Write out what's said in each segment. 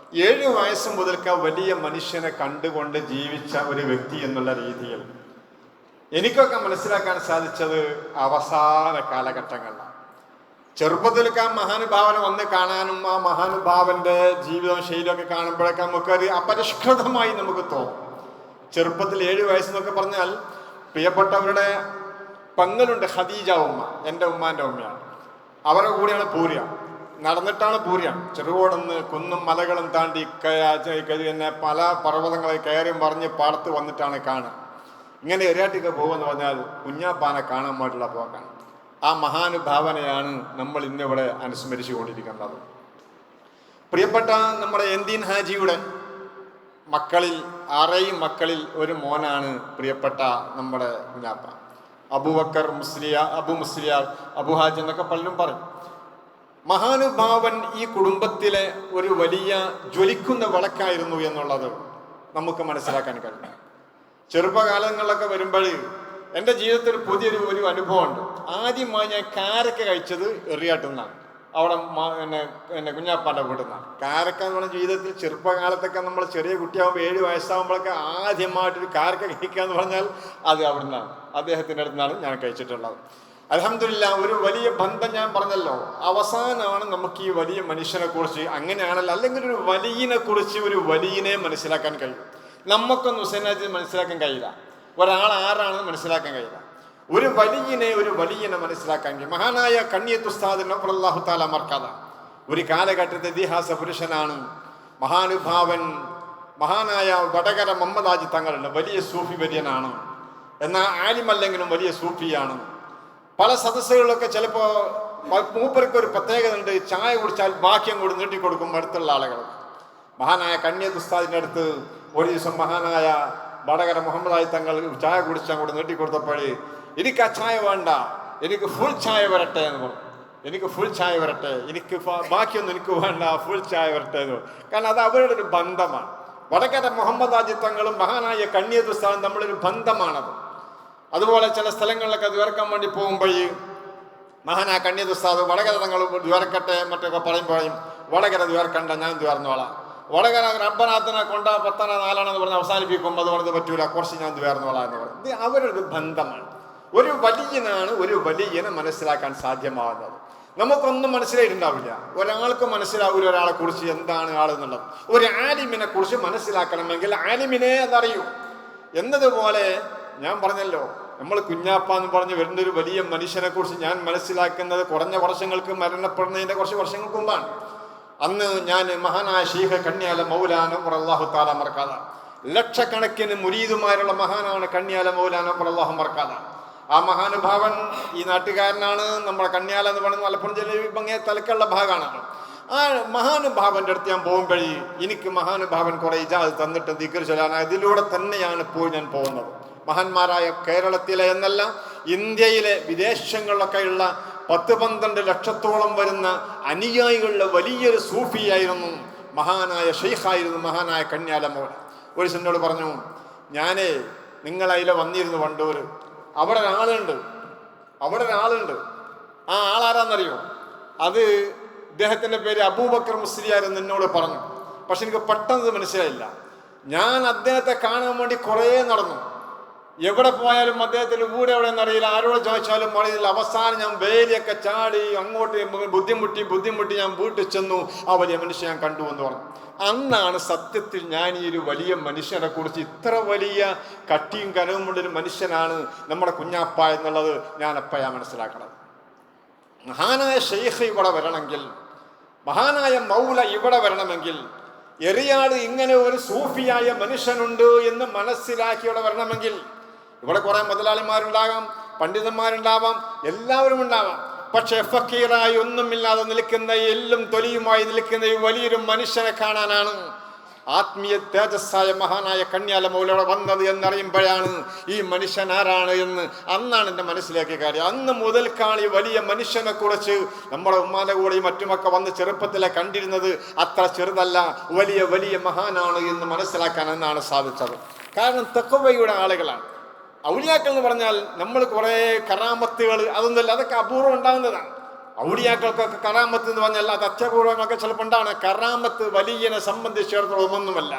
7 വയസ്സ് മുതൽക്ക് വലിയ മനുഷ്യനെ കണ്ടുകൊണ്ട് ജീവിച്ച ഒരു വ്യക്തി എന്നുള്ള രീതിയിൽ എനിക്കൊക്കെ മനസ്സിലാക്കാൻ സാധിച്ചത് അവസാന കാലഘട്ടങ്ങളിലാണ്. ചെറുപ്പത്തിലൊക്കെ ആ മഹാനുഭാവനെ വന്ന് കാണാനും ആ മഹാനുഭാവന്റെ ജീവിതവും ശൈലിയൊക്കെ കാണുമ്പോഴൊക്കെ നമുക്കൊരു അപരിഷ്കൃതമായി നമുക്ക് തോന്നും. ചെറുപ്പത്തിൽ 7 വയസ്സെന്നൊക്കെ പറഞ്ഞാൽ പ്രിയപ്പെട്ടവരുടെ പെങ്ങളുണ്ട്, ഖദീജ ഉമ്മ, എൻ്റെ ഉമ്മാൻ്റെ ഉമ്മയാണ്. അവരുടെ കൂടെയാണ് പൂര്യ, നടന്നിട്ടാണ് പൂര്യ. ചെറുകോടുന്ന് കുന്നും മലകളും താണ്ടി തന്നെ പല പർവ്വതങ്ങളെ കയറിയും പറഞ്ഞ് പാടത്ത് വന്നിട്ടാണ് കാണുക. ഇങ്ങനെ എരിയാട്ടിക്ക് പോകുമെന്ന് പറഞ്ഞാൽ കുഞ്ഞാപ്പാനെ കാണാൻ വേണ്ടിയുള്ള പോക്കാണ്. ആ മഹാനുഭാവനയാണ് നമ്മൾ ഇന്നിവിടെ അനുസ്മരിച്ചു കൊണ്ടിരിക്കേണ്ടത്. പ്രിയപ്പെട്ട നമ്മുടെ എൻദീൻ ഹാജിയുടെ മക്കളിൽ 6 മക്കളിൽ ഒരു മോനാണ് പ്രിയപ്പെട്ട നമ്മുടെ കുഞ്ഞാപ്പ. അബൂബക്കർ മുസ്ലിയാർ, അബു മുസ്ലിയാർ, അബു ഹാജി എന്നൊക്കെ പലരും പറയും. മഹാനുഭാവൻ ഈ കുടുംബത്തിലെ ഒരു വലിയ ജ്വലിക്കുന്ന വിളക്കായിരുന്നു എന്നുള്ളത് നമുക്ക് മനസ്സിലാക്കാൻ കഴിയും. ചെറുപ്പകാലങ്ങളിലൊക്കെ വരുമ്പോൾ എൻ്റെ ജീവിതത്തിൽ പുതിയൊരു അനുഭവമുണ്ട്. ആദ്യമായി ഞാൻ കാരക്ക കഴിച്ചത് എറിയാട്ടുന്നാണ്, അവിടെ എന്നെ കുഞ്ഞാപ്പാൻ്റെ വീട്ടിൽ നിന്നാണ്. കാരക്ക എന്ന് പറഞ്ഞ ജീവിതത്തിൽ ചെറുപ്പകാലത്തൊക്കെ നമ്മൾ ചെറിയ കുട്ടിയാകുമ്പോൾ 7 വയസ്സാകുമ്പോഴൊക്കെ ആദ്യമായിട്ടൊരു കാരക്ക കഴിക്കുക എന്ന് പറഞ്ഞാൽ അത് അവിടെ നിന്നാണ്, അദ്ദേഹത്തിൻ്റെ അടുത്ത് നിന്നാണ് ഞാൻ കഴിച്ചിട്ടുള്ളത്. അൽഹംദുലില്ലാ, ഒരു വലിയ ബന്ധം ഞാൻ പറഞ്ഞല്ലോ. അവസാനമാണ് നമുക്ക് ഈ വലിയ മനുഷ്യനെ കുറിച്ച്, അങ്ങനെയാണല്ലോ, അല്ലെങ്കിൽ ഒരു വലിയനെ കുറിച്ച് ഒരു വലിയനെ മനസ്സിലാക്കാൻ കഴിയും. നമുക്കൊന്നും ഹുസൈനാജി മനസ്സിലാക്കാൻ കഴിയില്ല, ഒരാൾ ആരാണെന്ന് മനസ്സിലാക്കാൻ കഴിയില്ല. ഒരു വലിയനെ മനസ്സിലാക്കാൻ കഴിയും. മഹാനായ കണ്ണിയത്ത് ഉസ്താദിനെ അല്ലാഹു തആല മർക്കദ ഒരു കാലഘട്ടത്തെ ഇതിഹാസ പുരുഷനാണ്, മഹാനുഭാവൻ. മഹാനായ വടകര മുഹമ്മദ് ഹാജി തങ്ങളുണ്ട്, വലിയ സൂഫി വര്യനാണ്, എന്നാൽ ആലിമല്ലെങ്കിലും വലിയ സൂഫിയാണ്. പല സദസ്സുകളിലൊക്കെ ചിലപ്പോൾ മൂപ്പർക്ക് ഒരു പ്രത്യേകത ഉണ്ട്, ചായ കുടിച്ചാൽ ബാക്കിയും കൂടി നീട്ടിക്കൊടുക്കും അടുത്തുള്ള ആളുകൾ. മഹാനായ കണ്ണിയത്ത് ഉസ്താദിൻ്റെ അടുത്ത് ഒരു ദിവസം മഹാനായ വടകര മുഹമ്മദ് ഹാജി തങ്ങൾ ചായ കുടിച്ചാൽ കൂടി നീട്ടിക്കൊടുത്തപ്പോഴേ, എനിക്ക് ആ ചായ വേണ്ട, എനിക്ക് ഫുൾ ചായ വരട്ടെ എന്ന് പറഞ്ഞു. എനിക്ക് ഫുൾ ചായ വരട്ടെ, എനിക്ക് ബാക്കിയൊന്നും എനിക്ക് വേണ്ട, ഫുൾ ചായ വരട്ടെ എന്ന് പറഞ്ഞു. കാരണം അത് അവരുടെ ഒരു ബന്ധമാണ്. വടകര മുഹമ്മദ് ഹാജി തങ്ങളും മഹാനായ കണ്ണിയത്ത് ഉസ്താദും നമ്മളൊരു ബന്ധമാണത്. അതുപോലെ ചില സ്ഥലങ്ങളിലൊക്കെ ദ്വാരക്കാൻ വേണ്ടി പോകുമ്പോൾ മഹാനായ കണ്ണിയത്ത് ഉസ്താദ് വടകര തങ്ങൾ ദ്വാരക്കട്ടെ മറ്റൊക്കെ പറയും, വടകര ദ്വാരക്കണ്ട, ഞാൻ ദ്വാർന്നോളാം. വടകര റബ്ബനാഥനെ കൊണ്ട 10 4 പറഞ്ഞ് അവസാനിപ്പിക്കുമ്പോൾ അത് പറഞ്ഞത് പറ്റൂല, കുറച്ച് ഞാൻ ദ്വാർന്നോളാം എന്ന് പറയും. ഇത് അവരൊരു ബന്ധമാണ്. ഒരു വലിയനെ മനസ്സിലാക്കാൻ സാധ്യമാവുന്നത്. നമുക്കൊന്നും മനസ്സിലായിട്ടുണ്ടാവില്ല, ഒരാൾക്ക് മനസ്സിലാവില്ല ഒരാളെ കുറിച്ച് എന്താണ് ആളെന്നുള്ളത്. ഒരു ആലിമിനെ കുറിച്ച് മനസ്സിലാക്കണമെങ്കിൽ ആലിമിനെ അതറിയൂ. എന്നതുപോലെ ഞാൻ പറഞ്ഞല്ലോ, നമ്മൾ കുഞ്ഞാപ്പ എന്ന് പറഞ്ഞ് വരുന്ന ഒരു വലിയ മനുഷ്യനെ കുറിച്ച് ഞാൻ മനസ്സിലാക്കുന്നത് കുറഞ്ഞ വർഷങ്ങൾക്ക് മരണപ്പെടുന്നതിൻ്റെ കുറച്ച് വർഷങ്ങൾക്ക് മുമ്പാണ്. അന്ന് ഞാൻ മഹാനായ ശൈഖ് കണ്യാല മൗലാന അല്ലാഹു തആല മർക്കദ, ലക്ഷക്കണക്കിന് മുരീദുമാരുള്ള മഹാനാണ് കണ്യാല മൗലാന അല്ലാഹു മർക്കദ. ആ മഹാനുഭാവൻ ഈ നാട്ടുകാരനാണ്. നമ്മുടെ കണ്യാല എന്ന് പറയുന്നത് മലപ്പുറം ജില്ലയിൽ ഭംഗിയ തലക്കുള്ള ഭാഗമാണ്. ആ മഹാനുഭാവൻ്റെ അടുത്ത് ഞാൻ പോകുമ്പോഴേ എനിക്ക് മഹാനുഭാവൻ കുറെ ഇജാസത്ത് തന്നിട്ട് ദിക്ർ ചൊല്ലാൻ, ഇതിലൂടെ തന്നെയാണ് ഇപ്പോൾ ഞാൻ പോകുന്നത്. മഹാന്മാരായ കേരളത്തിലെ എന്നല്ല, ഇന്ത്യയിലെ വിദേശങ്ങളിലൊക്കെയുള്ള 10-12 ലക്ഷത്തോളം വരുന്ന അനുയായികളുടെ വലിയൊരു സൂഫിയായിരുന്നു, മഹാനായ ഷെയ്ഖായിരുന്നു മഹാനായ കണ്യാല മൗല. ഒരു എന്നോട് പറഞ്ഞു, ഞാനേ നിങ്ങളതിലെ വന്നിരുന്നു വണ്ടൂർ, അവിടെ ഒരാളുണ്ട്. ആ ആളാരാന്നറിയോ? അത് ഇദ്ദേഹത്തിൻ്റെ പേര് അബൂബക്കർ മുസ്ലിയാർ എന്ന് എന്നോട് പറഞ്ഞു. പക്ഷെ എനിക്ക് പെട്ടെന്ന് മനസ്സിലായില്ല. ഞാൻ അദ്ദേഹത്തെ കാണാൻ വേണ്ടി കുറേ നടന്നു. എവിടെ പോയാലും അദ്ദേഹത്തിൻ്റെ വീട് എവിടെയെന്നറിയില്ല, ആരോട് ചോദിച്ചാലും അറിയില്ല. അവസാനം ഞാൻ വേലിയൊക്കെ ചാടി അങ്ങോട്ട് ബുദ്ധിമുട്ടി ഞാൻ വീട്ടിൽ ചെന്നു. ആ വലിയ മനുഷ്യൻ ഞാൻ കണ്ടു എന്ന് പറഞ്ഞു. അന്നാണ് സത്യത്തിൽ ഞാൻ ഈ ഒരു വലിയ മനുഷ്യനെ കുറിച്ച്, ഇത്ര വലിയ കട്ടിയും കനവുമുള്ളൊരു മനുഷ്യനാണ് നമ്മുടെ കുഞ്ഞാപ്പ എന്നുള്ളത് ഞാൻ എപ്പോഴാണ് മനസ്സിലാക്കണം. മഹാനായ ഷെയ്ഖ് ഇവിടെ വരണമെങ്കിൽ, മഹാനായ മൗല ഇവിടെ വരണമെങ്കിൽ, എറിയാട് ഇങ്ങനെ ഒരു സൂഫിയായ മനുഷ്യനുണ്ട് എന്ന് മനസ്സിലാക്കി ഇവിടെ വരണമെങ്കിൽ, ഇവിടെ കുറെ മുതലാളിമാരുണ്ടാകാം, പണ്ഡിതന്മാരുണ്ടാവാം, എല്ലാവരും ഉണ്ടാവാം. പക്ഷെ ഫക്കീറായി ഒന്നുമില്ലാതെ നിൽക്കുന്ന, എല്ലും തൊലിയുമായി നിൽക്കുന്ന ഈ വലിയൊരു മനുഷ്യനെ കാണാനാണ് ആത്മീയ തേജസ്സായ മഹാനായ കണ്യാല മൗല വന്നത് എന്നറിയുമ്പോഴാണ് ഈ മനുഷ്യൻ ആരാണ് എന്ന് അന്നാണ് എൻ്റെ മനസ്സിലാക്കിയ കാര്യം. അന്ന് മുതൽക്കാണ് ഈ വലിയ മനുഷ്യനെ കുറിച്ച് നമ്മുടെ ഉമ്മാന്റെ കൂടെയും മറ്റുമൊക്കെ വന്ന് ചെറുപ്പത്തിലെ കണ്ടിരുന്നത്. അത്ര ചെറുതല്ല, വലിയ മഹാനാണ് എന്ന് മനസ്സിലാക്കാൻ എന്നാണ് സാധിച്ചത്. കാരണം തഖ്വയുടെ ആളുകളാണ്. ഔലിയാക്കൾ എന്ന് പറഞ്ഞാൽ നമ്മൾ കുറേ കറാമത്തുകൾ അതൊന്നുമല്ല, അതൊക്കെ അപൂർവം ഉണ്ടാകുന്നതാണ്. ഔലിയാക്കൾക്കൊക്കെ കറാമത്ത് എന്ന് പറഞ്ഞാൽ അത് അത്യപൂർവങ്ങളൊക്കെ ചിലപ്പോൾ ഉണ്ടാണ്. കറാമത്ത് വലിയനെ സംബന്ധിച്ചിടത്തോളം ഒന്നുമല്ല.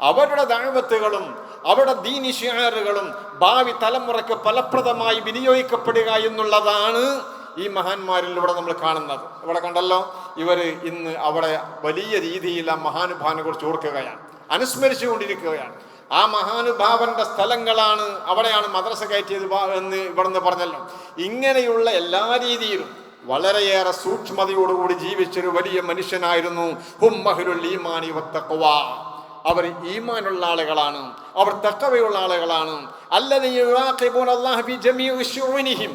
അവരുടെ ദഅവത്തുകളും അവരുടെ ദീനി ശിആറുകളും ഭാവി തലമുറയ്ക്ക് ഫലപ്രദമായി വിനിയോഗിക്കപ്പെടുക എന്നുള്ളതാണ് ഈ മഹാന്മാരിലൂടെ നമ്മൾ കാണുന്നത്. ഇവിടെ കണ്ടല്ലോ, ഇവർ ഇന്ന് അവിടെ വലിയ രീതിയിൽ ആ മഹാനുഭാവനെ കുറിച്ച് ഓർക്കുകയാണ്, അനുസ്മരിച്ചു കൊണ്ടിരിക്കുകയാണ്. ആ മഹാനുഭാവന്റെ സ്ഥലങ്ങളാണ്, അവിടെയാണ് മദ്രസ കയറ്റിയത് എന്ന് ഇവിടുന്ന് പറഞ്ഞല്ലോ. ഇങ്ങനെയുള്ള എല്ലാ രീതിയിലും വളരെയേറെ സൂക്ഷ്മതയോടുകൂടി ജീവിച്ചൊരു വലിയ മനുഷ്യനായിരുന്നു ഹുമ്മഹുൽ ഈമാനി വത്തഖ്വ. അവർ ഈമാനുള്ള ആളുകളാണ്, അവർ തഖ്വയുള്ള ആളുകളാണ്. അല്ലദീന യുറാഖിബൂന അല്ലാഹ ഫീ ജമീഇ ശുഊനിഹിം,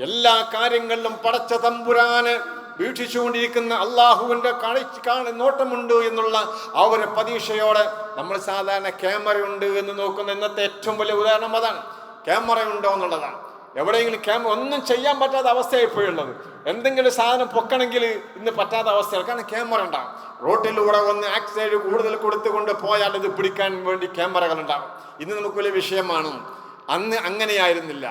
എല്ലാ കാര്യങ്ങളിലും പടച്ച തമ്പുരാന് വീക്ഷിച്ചുകൊണ്ടിരിക്കുന്ന അള്ളാഹുവിൻ്റെ നോട്ടമുണ്ട് എന്നുള്ള ആ ഒരു പ്രതീക്ഷയോടെ നമ്മൾ സാധാരണ ക്യാമറയുണ്ട് എന്ന് നോക്കുന്ന ഇന്നത്തെ ഏറ്റവും വലിയ ഉദാഹരണം അതാണ്. ക്യാമറ ഉണ്ടോ എന്നുള്ളതാണ്. എവിടെയെങ്കിലും ഒന്നും ചെയ്യാൻ പറ്റാത്ത അവസ്ഥയായിപ്പോയുള്ളത്. എന്തെങ്കിലും സാധനം പൊക്കണമെങ്കിൽ ഇന്ന് പറ്റാത്ത അവസ്ഥയാണ്. കാരണം ക്യാമറ ഉണ്ടാകും. റോട്ടിലൂടെ ഒന്ന് ആക്സിഡന്റ് കൂടുതൽ കൊടുത്തുകൊണ്ട് പോയാൽ ഇത് പിടിക്കാൻ വേണ്ടി ക്യാമറകൾ ഉണ്ടാകും. ഇന്ന് നമുക്ക് വലിയ വിഷയമാണ്. അന്ന് അങ്ങനെയായിരുന്നില്ല.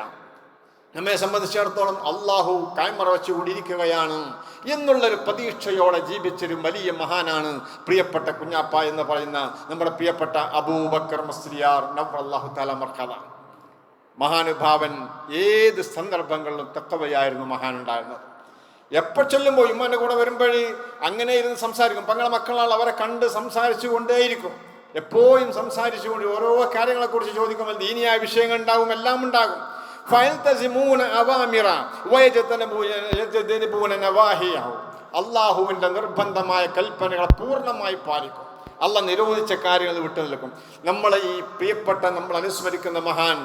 നമ്മെ സംബന്ധിച്ചിടത്തോളം അള്ളാഹു ക്യാമറ വെച്ചുകൊണ്ടിരിക്കുകയാണ് എന്നുള്ളൊരു പ്രതീക്ഷയോടെ ജീവിച്ചൊരു വലിയ മഹാനാണ് പ്രിയപ്പെട്ട കുഞ്ഞാപ്പ എന്ന് പറയുന്ന നമ്മുടെ പ്രിയപ്പെട്ട അബൂബക്കർ മുസ്ലിയാർ നവ്വറല്ലാഹു തആല മർഖദ. മഹാനുഭാവൻ ഏത് സന്ദർഭങ്ങളിലും തഖ്വയായിരുന്നു മഹാനുണ്ടായിരുന്നത്. എപ്പോൾ ചെല്ലുമ്പോൾ ഇമ്മാൻ്റെ കൂടെ വരുമ്പോഴേ അങ്ങനെ ഇരുന്ന് സംസാരിക്കും. പങ്ങളെ മക്കളാൾ അവരെ കണ്ട് സംസാരിച്ചു കൊണ്ടേയിരിക്കും. എപ്പോഴും സംസാരിച്ചുകൊണ്ട് ഓരോ കാര്യങ്ങളെക്കുറിച്ച് ചോദിക്കുമ്പോൾ ദീനിയായ വിഷയങ്ങൾ ഉണ്ടാകും, എല്ലാം ഉണ്ടാകും. അള്ളാഹുവിന്റെ നിർബന്ധമായ കൽപ്പനകളെ പൂർണ്ണമായി പാലിക്കും. അള്ളാഹ് നിരോധിച്ച കാര്യങ്ങൾ വിട്ടു നിൽക്കും. നമ്മളെ ഈ പ്രിയപ്പെട്ട നമ്മൾ അനുസ്മരിക്കുന്ന മഹാൻ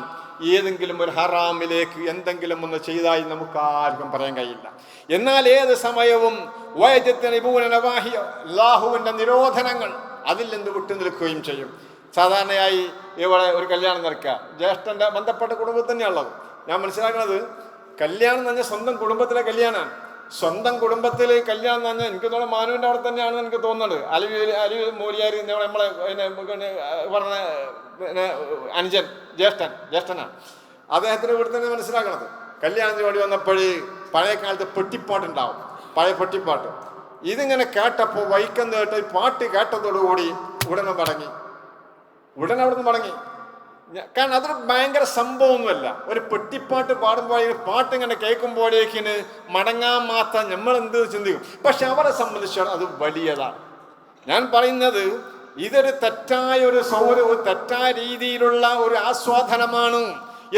ഏതെങ്കിലും ഒരു ഹറാമിലേക്ക് എന്തെങ്കിലും ഒന്ന് ചെയ്തായി നമുക്ക് ആർക്കും പറയാൻ കഴിയില്ല. എന്നാൽ ഏത് സമയവും അള്ളാഹുവിന്റെ നിരോധനങ്ങൾ അതിൽ നിന്ന് വിട്ടു നിൽക്കുകയും ചെയ്യും. സാധാരണയായി ഇവിടെ ഒരു കല്യാണം നടക്കുക, ജ്യേഷ്ഠന്റെ ബന്ധപ്പെട്ട കുടുംബത്തിൽ തന്നെയുള്ളത്. ഞാൻ മനസ്സിലാക്കുന്നത് കല്യാണം എന്ന് പറഞ്ഞാൽ സ്വന്തം കുടുംബത്തിലെ കല്യാണമാണ്. സ്വന്തം കുടുംബത്തിൽ കല്യാണം എന്ന് പറഞ്ഞാൽ എനിക്ക് തോന്നുന്നു മാനുവിൻ്റെ അവിടെ തന്നെയാണെന്ന് എനിക്ക് തോന്നുന്നത്. അലി മൂലിയാർ നമ്മളെ പറഞ്ഞ അനുജൻ ജ്യേഷ്ഠനാണ്. അദ്ദേഹത്തിന് ഇവിടെ തന്നെ മനസ്സിലാക്കണത്. കല്യാണത്തിന് വേണ്ടി വന്നപ്പോഴേ പഴയ കാലത്ത് പെട്ടിപ്പാട്ടുണ്ടാവും, പഴയ പെട്ടിപ്പാട്ട്. ഇതിങ്ങനെ കേട്ടപ്പോൾ വൈക്കം കേട്ട് പാട്ട് കേട്ടതോടുകൂടി ഉടനെ മടങ്ങി. കാരണം അതൊരു ഭയങ്കര സംഭവമൊന്നുമല്ല. ഒരു പെട്ടിപ്പാട്ട് പാടുമ്പോൾ പാട്ട് ഇങ്ങനെ കേൾക്കുമ്പോഴേക്കിന് മടങ്ങാൻ മാത്രം നമ്മൾ എന്ത് ചിന്തിക്കും. പക്ഷെ അവരെ സംബന്ധിച്ചാൽ അത് വലിയതാണ്. ഞാൻ പറയുന്നത് ഇതൊരു തെറ്റായ ഒരു തെറ്റായ രീതിയിലുള്ള ഒരു ആസ്വാദനമാണ്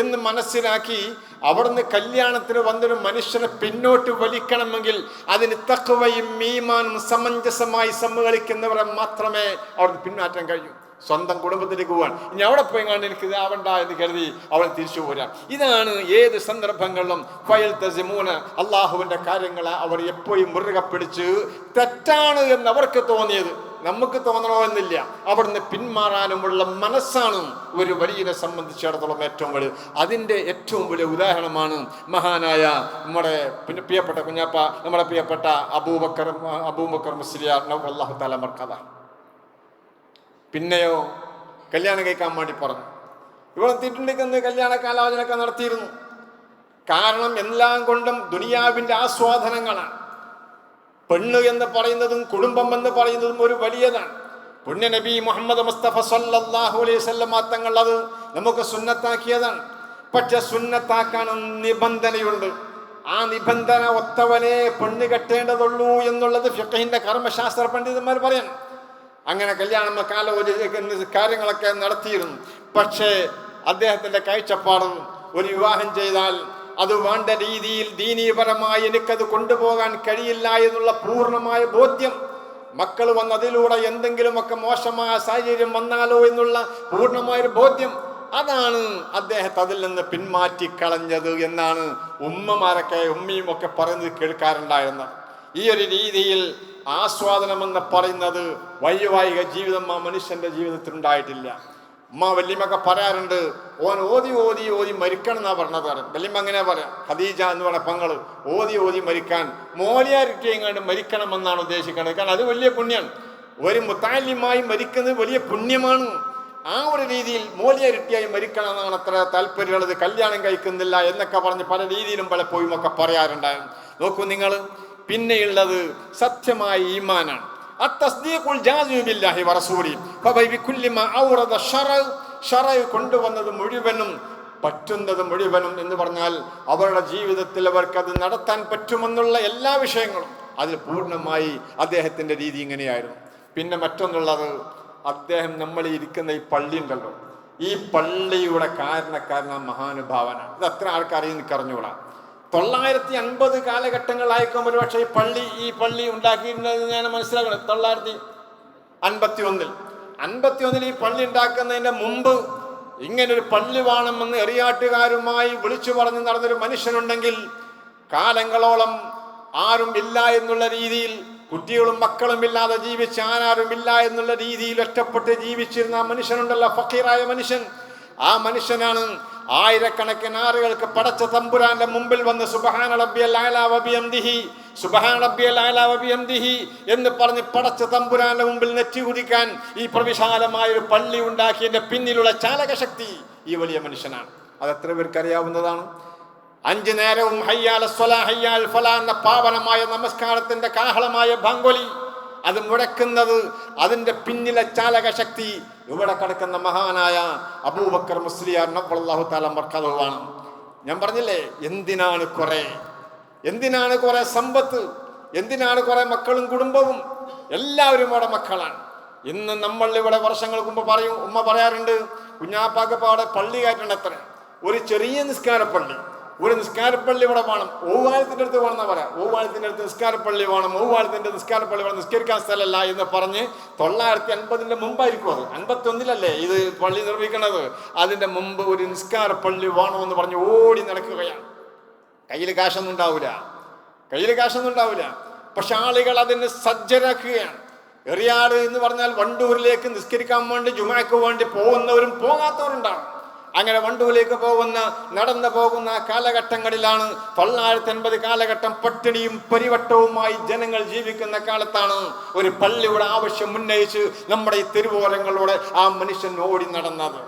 എന്ന് മനസ്സിലാക്കി അവിടുന്ന് കല്യാണത്തിന് വന്നൊരു മനുഷ്യനെ പിന്നോട്ട് വലിക്കണമെങ്കിൽ അതിന് തഖ്വയും ഈമാനും സമഞ്ജസമായി സമ്മേളിക്കുന്നവരെ മാത്രമേ അവിടുന്ന് പിന്മാറ്റാൻ കഴിയൂ. സ്വന്തം കുടുംബത്തിലേക്ക് പോകാൻ ഇനി അവിടെ പോയി കണ്ട് എനിക്ക് ഇതാവണ്ട എന്ന് കരുതി അവൾ തിരിച്ചു പോരാം. ഇതാണ് ഏത് സന്ദർഭങ്ങളിലും അള്ളാഹുവിന്റെ കാര്യങ്ങളെ അവർ എപ്പോഴും മുറുകെ പിടിച്ച് തെറ്റാണ് എന്ന് അവർക്ക് തോന്നിയത് നമുക്ക് തോന്നണോ എന്നില്ല. അവിടുന്ന് പിന്മാറാനുമുള്ള മനസ്സാണ് ഒരു വലിയനെ സംബന്ധിച്ചിടത്തോളം ഏറ്റവും വലിയ. അതിൻ്റെ ഏറ്റവും വലിയ ഉദാഹരണമാണ് മഹാനായ നമ്മുടെ പ്രിയപ്പെട്ട കുഞ്ഞാപ്പ, നമ്മുടെ പ്രിയപ്പെട്ട അബൂബക്കർ മുസ്ലിയാർ നവ്വറല്ലാഹു തആല മർഖദ. പിന്നെയോ കല്യാണം കഴിക്കാൻ വേണ്ടി പറഞ്ഞു. ഇവിടെ തിരുണ്ടിക്കുന്ന കല്യാണ കാലോചനയൊക്കെ നടത്തിയിരുന്നു. കാരണം എല്ലാം കൊണ്ടും ദുനിയാവിൻ്റെ ആസ്വാദനങ്ങളാണ്. പെണ്ണ് എന്ന് പറയുന്നതും കുടുംബം എന്ന് പറയുന്നതും ഒരു വലിയതാണ്. പുണ്യ നബി മുഹമ്മദ് മുസ്തഫ സല്ലല്ലാഹു അലൈഹി വസല്ലം തങ്ങൾ അത് നമുക്ക് സുന്നത്താക്കിയതാണ്. പക്ഷെ സുന്നത്താക്കാനും നിബന്ധനയുണ്ട്. ആ നിബന്ധന ഒത്തവനെ പെണ്ണ് കെട്ടേണ്ടതുള്ളൂ എന്നുള്ളത് ഫിഖഹിന്റെ കർമ്മശാസ്ത്ര പണ്ഡിതന്മാർ പറയാൻ. അങ്ങനെ കല്യാണം കാര്യങ്ങളൊക്കെ നടത്തിയിരുന്നു. പക്ഷേ അദ്ദേഹത്തിന്റെ കാഴ്ചപ്പാട് ഒരു വിവാഹം ചെയ്താൽ അത് വേണ്ട രീതിയിൽ ദീനീപരമായി എനിക്കത് കൊണ്ടുപോകാൻ കഴിയില്ല എന്നുള്ള പൂർണ്ണമായ ബോധ്യം, മക്കൾ വന്ന് അതിലൂടെ എന്തെങ്കിലുമൊക്കെ മോശമായ സാഹചര്യം വന്നാലോ എന്നുള്ള പൂർണ്ണമായൊരു ബോധ്യം, അതാണ് അദ്ദേഹത്തെ അതിൽ നിന്ന് പിന്മാറ്റിക്കളഞ്ഞത് എന്നാണ് ഉമ്മയും ഒക്കെ പറയുന്നത് കേൾക്കാറുണ്ടായിരുന്നത്. ഈ ഒരു രീതിയിൽ ആസ്വാദനമെന്ന് പറയുന്നത് വൈവാഹിക ജീവിതം ആ മനുഷ്യന്റെ ജീവിതത്തിൽ ഉണ്ടായിട്ടില്ല. വല്യമ്മൊക്കെ പറയാറുണ്ട്, ഓൻ ഓതി മരിക്കണം എന്നാ പറഞ്ഞത്. വല്യമ്മ അങ്ങനെ പറയാം. ഖദീജ എന്ന് പറഞ്ഞ പങ്ങള് ഓതി മരിക്കാൻ മോലിയാരിട്ടിയെങ്ങാണ്ട് മരിക്കണമെന്നാണ് ഉദ്ദേശിക്കുന്നത്. കാരണം അത് വലിയ പുണ്യമാണ്. ഒരു മുത്താലിമായി മരിക്കുന്നത് വലിയ പുണ്യമാണ്. ആ ഒരു രീതിയിൽ മോലിയാരിട്ടിയായി മരിക്കണം എന്നാണ് അത്ര താല്പര്യമുള്ളത്. കല്യാണം കഴിക്കുന്നില്ല എന്നൊക്കെ പറഞ്ഞ് പല രീതിയിലും പലപ്പോഴും ഒക്കെ പറയാറുണ്ടായിരുന്നു. നോക്കൂ നിങ്ങൾ, പിന്നെയുള്ളത് സത്യമായ ഈമാനാണ്. അത്തസ്ദീഖുൽ ജാസിമു ബില്ലാഹി വറസൂലി ഫബികുല്ലി മാ ഔറദ ശറഅ കൊണ്ടുവന്നത് മുഴുവനും പറ്റുന്നത് മുഴുവനും എന്ന് പറഞ്ഞാൽ അവരുടെ ജീവിതത്തിൽ അവർക്കത് നടത്താൻ പറ്റുമെന്നുള്ള എല്ലാ വിഷയങ്ങളും അതിൽ പൂർണ്ണമായി അദ്ദേഹത്തിൻ്റെ രീതി ഇങ്ങനെയായിരുന്നു. പിന്നെ മറ്റൊന്നുള്ളത്, അദ്ദേഹം നമ്മൾ ഇരിക്കുന്ന ഈ പള്ളി ഉണ്ടല്ലോ, ഈ പള്ളിയുടെ കാരണക്കാരനാ മഹാനുഭാവനാണ്. ഇത് അത്ര ആൾക്കാരെയും എനിക്ക് അറിഞ്ഞുകൂടാ. 950 കാലഘട്ടങ്ങളായിരിക്കും ഒരുപക്ഷെ ഈ പള്ളി ഉണ്ടാക്കിയിരുന്നത് ഞാൻ മനസ്സിലാക്കണം. 951 ഈ പള്ളി ഉണ്ടാക്കുന്നതിന്റെ മുമ്പ് ഇങ്ങനൊരു പള്ളി വേണമെന്ന് എറിയാട്ടുകാരുമായി വിളിച്ചു പറഞ്ഞ് നടന്നൊരു മനുഷ്യനുണ്ടെങ്കിൽ കാലങ്ങളോളം ആരും ഇല്ല എന്നുള്ള രീതിയിൽ, കുട്ടികളും മക്കളും ഇല്ലാതെ ജീവിച്ച ആരും ഇല്ല എന്നുള്ള രീതിയിൽ ഒറ്റപ്പെട്ട് ജീവിച്ചിരുന്ന ആ മനുഷ്യനുണ്ടല്ലോ, ഫക്കീറായ മനുഷ്യൻ. ആ മനുഷ്യനാണ് ആയിരക്കണക്കിന് ആളുകൾക്ക് പടച്ച തമ്പുരാന്റെ മുമ്പിൽ വന്ന് സുബ്ഹാന റബ്ബിയൽ അഅ്ലാ വബിഹംദിഹി, സുബ്ഹാന റബ്ബിയൽ അഅ്ലാ വബിഹംദിഹി എന്ന് പറഞ്ഞ് പടച്ച തമ്പുരാന്റെ മുമ്പിൽ നെറ്റി കുടിക്കാൻ ഈ പ്രവിശാലമായ ഒരു പള്ളി ഉണ്ടാക്കിയതിന്റെ പിന്നിലുള്ള ചാലകശക്തി ഈ വലിയ മനുഷ്യനാണ്. അത് എത്ര പേർക്ക് അറിയാവുന്നതാണ്? 5 നേരവും ഹയ്യാൽ സ്വലാ ഹയ്യാൽ ഫലാ എന്ന പാവനമായ നമസ്കാരത്തിന്റെ കാഹളമായ ബാങ്കൊലി അത് മുഴക്കുന്നത്, അതിന്റെ പിന്നിലെ ചാലകശക്തി ഇവിടെ കിടക്കുന്ന മഹാനായ അബൂബക്കർ മുസ്ലിയാർ റളിയല്ലാഹു തആല ബർക്കതുവാണ്. ഞാൻ പറഞ്ഞില്ലേ, എന്തിനാണ് കുറെ സമ്പത്ത്, എന്തിനാണ് കുറെ മക്കളും കുടുംബവും? എല്ലാവരും ഇവിടെ മക്കളാണ്. ഇന്ന് നമ്മൾ ഇവിടെ വർഷങ്ങൾക്ക് മുമ്പ് ഉമ്മ പറയാറുണ്ട്, കുഞ്ഞാപ്പാക്കപ്പാടെ പള്ളി കയറ്റേണ്ട അത്ര ഒരു ചെറിയ നിസ്കാരപ്പള്ളി ഇവിടെ വേണം, ഓവാഴത്തിൻ്റെ അടുത്ത് വേണമെന്നാ പറയാം. ഓവാഴത്തിൻ്റെ അടുത്ത് നിസ്കാരപ്പള്ളി വേണം, ഓവാഴത്തിൻ്റെ നിസ്കാരപ്പള്ളി വേണം, നിസ്കരിക്കാൻ സ്ഥലമല്ല എന്ന് പറഞ്ഞ് 950 മുമ്പായിരിക്കും. അത് 51 ഇത് പള്ളി നിർമ്മിക്കുന്നത്. അതിൻ്റെ മുമ്പ് ഒരു നിസ്കാരപ്പള്ളി വേണമെന്ന് പറഞ്ഞ് ഓടി നടക്കുകയാണ്. കയ്യിൽ കാശൊന്നും ഉണ്ടാവില്ല. പക്ഷെ ആളുകൾ അതിന് സജ്ജരാക്കുകയാണ്. എറിയാട് എന്ന് പറഞ്ഞാൽ വണ്ടൂരിലേക്ക് നിസ്കരിക്കാൻ വേണ്ടി ജുമാക്ക് വേണ്ടി പോകുന്നവരും പോകാത്തവരുണ്ടാവും. അങ്ങനെ വണ്ടൂരിലേക്ക് നടന്നു പോകുന്ന കാലഘട്ടങ്ങളിലാണ് 950 കാലഘട്ടം. പട്ടിണിയും പരിവട്ടവുമായി ജനങ്ങൾ ജീവിക്കുന്ന കാലത്താണ് ഒരു പള്ളിയുടെ ആവശ്യം ഉന്നയിച്ച് നമ്മുടെ ഈ തെരുവോരങ്ങളിലൂടെ ആ മനുഷ്യൻ ഓടി നടന്നത്.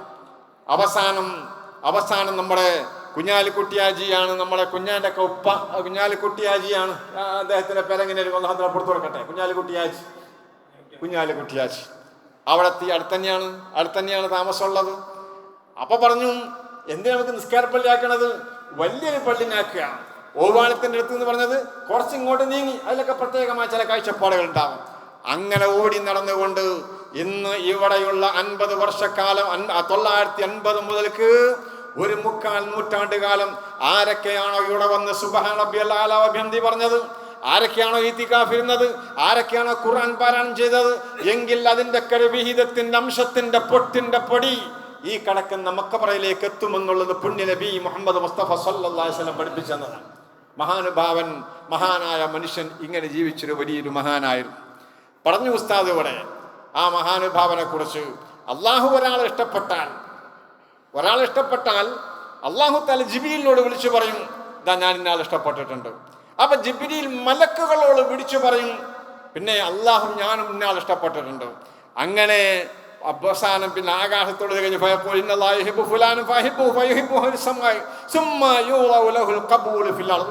അവസാനം നമ്മുടെ കുഞ്ഞാലിക്കുട്ടിയാജിയാണ്, നമ്മുടെ കുഞ്ഞാൻ്റെ ഒക്കെ ഉപ്പ കുഞ്ഞാലിക്കുട്ടിയാജിയാണ്. അദ്ദേഹത്തിന്റെ പേരെങ്ങനെ പുറത്തു കൊടുക്കട്ടെ, കുഞ്ഞാലിക്കുട്ടിയാജി. അവിടെ അടുത്തന്നെയാണ് താമസമുള്ളത്. അപ്പൊ പറഞ്ഞു, എന്തിനാ നമുക്ക് നിസ്കാരപ്പള്ളി ആക്കണത്? വലിയൊരു പള്ളിനാക്കുക. ഓവാളത്തിന്റെ അടുത്ത് എന്ന് പറഞ്ഞത് കുറച്ച് ഇങ്ങോട്ട് നീങ്ങി, അതിലൊക്കെ പ്രത്യേകമായ ചില കാഴ്ചപ്പാടുകൾ ഉണ്ടാവും. അങ്ങനെ ഓടി നടന്നുകൊണ്ട് ഇന്ന് ഇവിടെയുള്ള 50 വർഷക്കാലം, 950 മുതൽക്ക് 1/4 നൂറ്റാണ്ട് കാലം ആരൊക്കെയാണോ ഇവിടെ വന്ന് സുബ്ഹാന റബ്ബിയൽ അഅ്ലാ വബിഹംദി പറഞ്ഞത്, ആരൊക്കെയാണോ ഈത്തികാഫ് ഇരുന്നത്, ആരൊക്കെയാണോ ഖുർആൻ പാരായണം ചെയ്തത് എങ്കിൽ അതിന്റെ വിഹിതത്തിന്റെ അംശത്തിന്റെ പൊട്ടിന്റെ പൊടി ഈ കടക്കുന്ന മക്കബറയിലേക്ക് എത്തുമെന്നുള്ളത് പുണ്യ നബി മുഹമ്മദ് മുസ്തഫ സല്ലല്ലാഹു അലൈഹി വസല്ലം പഠിപ്പിച്ചതാണ്. മഹാനായ മനുഷ്യൻ ഇങ്ങനെ ജീവിച്ചൊരു വലിയൊരു മഹാനായിരുന്നു. പറഞ്ഞു ഉസ്താദ് ഇവിടെ ആ മഹാനുഭാവനെ കുറിച്ച്. അള്ളാഹു ഒരാളെ ഇഷ്ടപ്പെട്ടാൽ അള്ളാഹു തആല ജിബ്രീലിനോട് വിളിച്ചു പറയും, ഇതാ ഞാൻ ഇന്നാൾ ഇഷ്ടപ്പെട്ടിട്ടുണ്ട്. അപ്പൊ ജിബ്രീൽ മലക്കുകളോട് വിളിച്ചു പറയും, പിന്നെ അള്ളാഹു ഞാനും ഇന്നാൾ ഇഷ്ടപ്പെട്ടിട്ടുണ്ട്. അങ്ങനെ അവസാനം പിന്നെ ആകാശത്തോട് കഴിഞ്ഞ്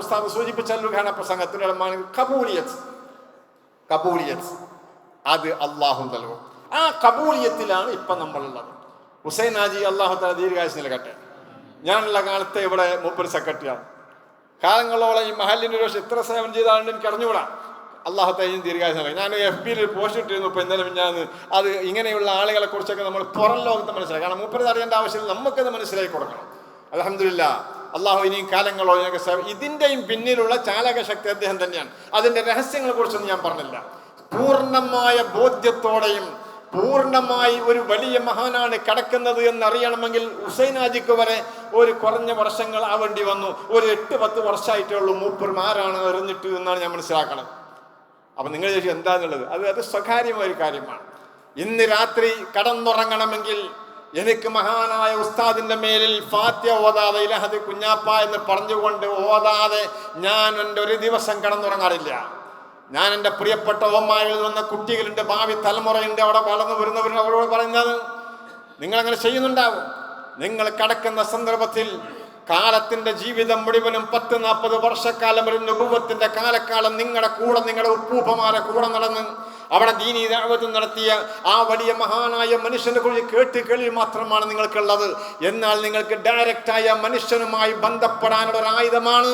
ഉസ്താദ് സൂചിപ്പിച്ച പ്രസംഗത്തിലുള്ള കബൂലിയത്ത് അത് അള്ളാഹു നൽകും. ആ കബൂലിയത്തിലാണ് ഇപ്പൊ നമ്മളുള്ളത്. ഹുസൈൻ ഹാജി അള്ളാഹു തആല ദീർഘായുസ്സ് നൽകട്ടെ. ഞാനുള്ള കാലത്തെ ഇവിടെ മൂപ്പര് സെക്രട്ടറിയാണ്. കാലങ്ങളോളം ഈ മഹലിൻ്റെ ഒരു എത്ര സേവനം ചെയ്താണെന്ന് എനിക്ക് അറിഞ്ഞുകൂടാ. അള്ളാഹു തആല ദീർഘായുസ്സ് നൽകട്ടെ. ഞാൻ FB-ൽ ഒരു പോസ്റ്റ് ഇട്ടിരുന്നു ഇപ്പോൾ ഇന്നലെ മിഞ്ഞാന്ന്. അത് ഇങ്ങനെയുള്ള ആളുകളെ കുറിച്ചൊക്കെ നമ്മൾ പുറം ലോകത്ത് മനസ്സിലാക്കി. കാരണം മൂപ്പര് അറിയേണ്ട ആവശ്യമില്ല, നമുക്കത് മനസ്സിലാക്കി കൊടുക്കണം. അൽഹംദുലില്ലാ, അള്ളാഹു ഇനിയും കാലങ്ങളോളം ഇതിൻ്റെയും പിന്നിലുള്ള ചാലകശക്തി അദ്ദേഹം തന്നെയാണ്. അതിൻ്റെ രഹസ്യങ്ങളെ കുറിച്ചൊന്നും ഞാൻ പറഞ്ഞില്ല. പൂർണ്ണമായ ബോധ്യത്തോടെയും പൂർണ്ണമായി ഒരു വലിയ മഹാനാണ് കിടക്കുന്നത് എന്നറിയണമെങ്കിൽ ഹുസൈൻ ഹാജിക്ക് വരെ ഒരു കുറഞ്ഞ വർഷങ്ങൾ ആവേണ്ടി വന്നു. ഒരു 8-10 വർഷമായിട്ടേ ഉള്ളൂ മൂപ്പർമാരാണ് എറിഞ്ഞിട്ട് എന്നാണ് ഞാൻ മനസ്സിലാക്കണം. അപ്പം നിങ്ങൾ ചോദിച്ചു എന്താന്നുള്ളത്, അത് സ്വകാര്യമായ ഒരു കാര്യമാണ്. ഇന്ന് രാത്രി കടന്നുറങ്ങണമെങ്കിൽ എനിക്ക് മഹാനായ ഉസ്താദിന്റെ മേലിൽ ഫാത്തിഹ ഓതാതെ ഇലഹദ് കുഞ്ഞാപ്പ എന്ന് പറഞ്ഞുകൊണ്ട് ഓതാതെ ഞാൻ എൻ്റെ ഒരു ദിവസം കടന്നുറങ്ങാറില്ല. ഞാൻ എൻ്റെ പ്രിയപ്പെട്ട ഓമ്മാരിൽ വന്ന കുട്ടികളുടെ ഭാവി തലമുറയുണ്ട്, അവിടെ വളർന്നു വരുന്നവരും അവരോട് പറയുന്നത് നിങ്ങളങ്ങനെ ചെയ്യുന്നുണ്ടാവും. നിങ്ങൾ കടക്കുന്ന സന്ദർഭത്തിൽ കാലത്തിന്റെ ജീവിതം മുഴുവനും 10-40 വർഷക്കാലം ഒരു നുബുവത്തിന്റെ കാലക്കാലം നിങ്ങളുടെ കൂടെ, നിങ്ങളുടെ ഉപ്പൂപ്പമാരെ കൂടെ നടന്ന് അവിടെ ദീനീ ദഅവത്ത് നടത്തിയ ആ വലിയ മഹാനായ മനുഷ്യനെ കുറിച്ച് കേൾവി മാത്രമാണ് നിങ്ങൾക്കുള്ളത്. എന്നാൽ നിങ്ങൾക്ക് ഡയറക്റ്റായ മനുഷ്യനുമായി ബന്ധപ്പെടാനുള്ള ഒരു ആയുധമാണ്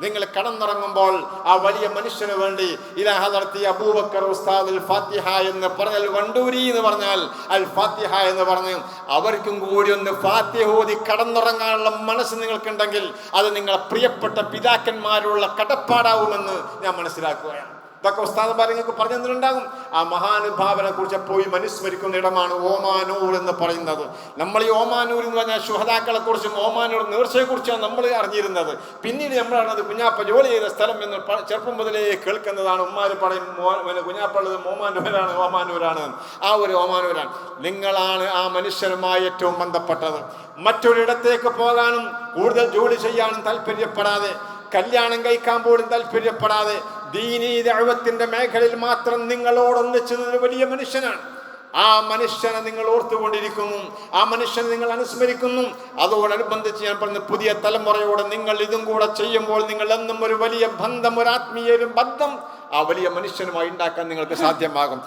നിങ്ങൾ കടന്നിറങ്ങുമ്പോൾ ആ വലിയ മനുഷ്യന് വേണ്ടി ഇലാഹ നടത്തിയ അബൂബക്കർ ഉസ്താദ് അൽ ഫാത്തിഹ എന്ന് പറഞ്ഞാൽ, വണ്ടൂരി എന്ന് പറഞ്ഞാൽ അൽ ഫാത്തിഹ എന്ന് പറഞ്ഞ് അവർക്കും കൂടി ഒന്ന് ഫാത്തിഹ ഓതി കടന്നിറങ്ങാനുള്ള മനസ്സ് നിങ്ങൾക്കുണ്ടെങ്കിൽ അത് നിങ്ങളെ പ്രിയപ്പെട്ട പിതാക്കന്മാരുള്ള കടപ്പാടാവുമെന്ന് ഞാൻ മനസ്സിലാക്കുകയാണ്. ഇതൊക്കെ ഉസ്താദ് നിങ്ങൾക്ക് പറഞ്ഞു തന്നിട്ടുണ്ടാകും. ആ മഹാനുഭാവനെ കുറിച്ച് പോയി മനുസ്മരിക്കുന്ന ഇടമാണ് ഓമാനൂർ എന്ന് പറയുന്നത്. നമ്മൾ ഈ ഓമാനൂർ എന്ന് പറഞ്ഞാൽ ശുഹദാക്കളെ കുറിച്ചും ഓമാനൂർ നേർച്ചയെ കുറിച്ചാണ് നമ്മൾ അറിഞ്ഞിരുന്നത്. പിന്നീട് നമ്മളാണത് കുഞ്ഞാപ്പ ജോലി ചെയ്ത സ്ഥലം എന്ന് ചെറുപ്പം മുതലേ കേൾക്കുന്നതാണ്. ഉമ്മാര് പറയും കുഞ്ഞാപ്പുള്ളത് ഓമാനൂരാണ്. ആ ഒരു ഓമാനൂരാണ്. നിങ്ങളാണ് ആ മനുഷ്യനുമായി ഏറ്റവും ബന്ധപ്പെട്ടത്. മറ്റൊരിടത്തേക്ക് പോകാനും കൂടുതൽ ജോലി ചെയ്യാനും താല്പര്യപ്പെടാതെ, കല്യാണം കഴിക്കാൻ പോലും താല്പര്യപ്പെടാതെ, ദീനീ ദഅവത്തിന്റെ മേഖലയിൽ മാത്രം നിങ്ങളോടൊന്നിച്ചത് ഒരു വലിയ മനുഷ്യനാണ്. ആ മനുഷ്യനെ നിങ്ങൾ ഓർത്തുകൊണ്ടിരിക്കുന്നു, ആ മനുഷ്യനെ നിങ്ങൾ അനുസ്മരിക്കുന്നു. അതോടനുബന്ധിച്ച് ഞാൻ പറഞ്ഞ പുതിയ തലമുറയോട് നിങ്ങൾ ഇതും കൂടെ ചെയ്യുമ്പോൾ നിങ്ങൾ എന്നും ഒരു വലിയ ബന്ധം, ഒരു ആത്മീയ ഒരു ബന്ധം ആ വലിയ മനുഷ്യനുമായി ഉണ്ടാക്കാൻ നിങ്ങൾക്ക് സാധ്യമാകും.